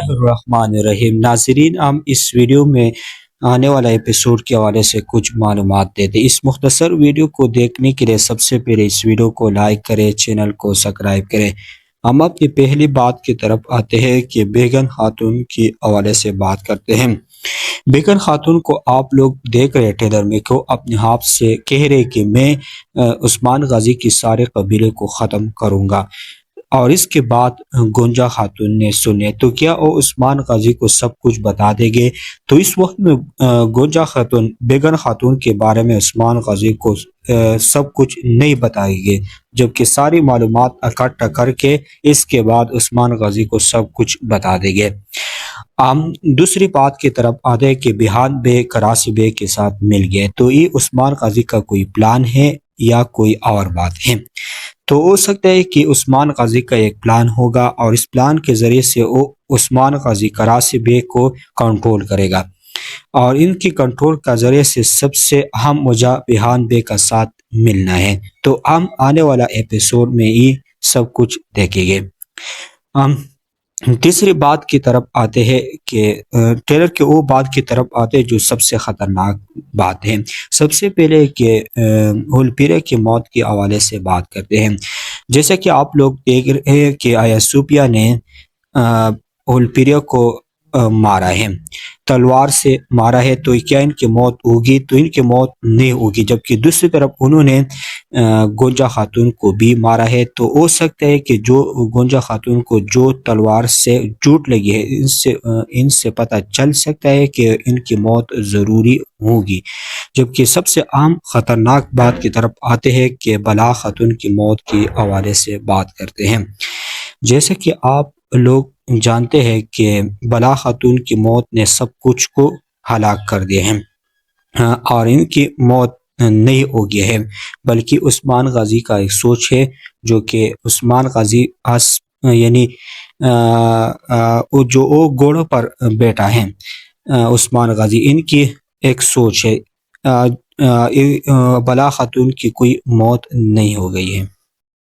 اللہ الرحمن الرحیم۔ ناظرین، ہم اس ویڈیو میں آنے والا ایپیسوڈ کے حوالے سے کچھ معلومات دیتے ہیں۔ اس مختصر ویڈیو کو دیکھنے کے لیے سب سے پہلے اس ویڈیو کو لائک کریں، چینل کو سبسکرائب کریں۔ ہم اپنی پہلی بات کی طرف آتے ہیں کہ بیگم خاتون کے حوالے سے بات کرتے ہیں۔ بیگم خاتون کو آپ لوگ دیکھ رہے ٹریلر میں کو اپنے ہاتھ سے کہہ رہے کہ میں عثمان غازی کی سارے قبیلے کو ختم کروں گا، اور اس کے بعد گونجا خاتون نے سنے تو کیا وہ عثمان غازی کو سب کچھ بتا دے گے؟ تو اس وقت میں گونجا خاتون بیگم خاتون کے بارے میں عثمان غازی کو سب کچھ نہیں بتائے گے، جبکہ ساری معلومات اکٹھا کر کے اس کے بعد عثمان غازی کو سب کچھ بتا دے گے۔ ہم دوسری بات کی طرف آتے ہیں کہ بہان بے کراسی بے کے ساتھ مل گئے، تو یہ عثمان غازی کا کوئی پلان ہے یا کوئی اور بات ہے؟ تو ہو سکتا ہے کہ عثمان غازی کا ایک پلان ہوگا، اور اس پلان کے ذریعے سے وہ عثمان غازی کراسی بے کو کنٹرول کرے گا، اور ان کی کنٹرول کا ذریعے سے سب سے اہم وجہ بہان بے کا ساتھ ملنا ہے۔ تو ہم آنے والا ایپیسوڈ میں یہ سب کچھ دیکھیں گے۔ ہم تیسری بات کی طرف آتے ہیں کہ ٹریلر کے وہ بات کی طرف آتے ہیں جو سب سے خطرناک بات ہے۔ سب سے پہلے کہ ہولپیرے کی موت کے حوالے سے بات کرتے ہیں۔ جیسے کہ آپ لوگ دیکھ رہے ہیں کہ آیا صوفیہ نے ہولپیرے کو مارا ہے، تلوار سے مارا ہے، تو کیا ان کی موت ہوگی؟ تو ان کی موت نہیں ہوگی، جبکہ دوسری طرف انہوں نے گونجا خاتون کو بھی مارا ہے۔ تو ہو سکتا ہے کہ جو گونجا خاتون کو جو تلوار سے چوٹ لگی ہے، ان سے پتہ چل سکتا ہے کہ ان کی موت ضروری ہوگی۔ جبکہ سب سے اہم خطرناک بات کی طرف آتے ہیں کہ بلا خاتون کی موت کے حوالے سے بات کرتے ہیں۔ جیسے کہ آپ لوگ جانتے ہیں کہ بلا خاتون کی موت نے سب کچھ کو ہلاک کر دیا ہے، اور ان کی موت نہیں ہو گیا ہے، بلکہ عثمان غازی کا ایک سوچ ہے، جو کہ عثمان غازی یعنی جو گھوڑوں پر بیٹھا ہے عثمان غازی، ان کی ایک سوچ ہے۔ بلا خاتون کی کوئی موت نہیں ہو گئی ہے۔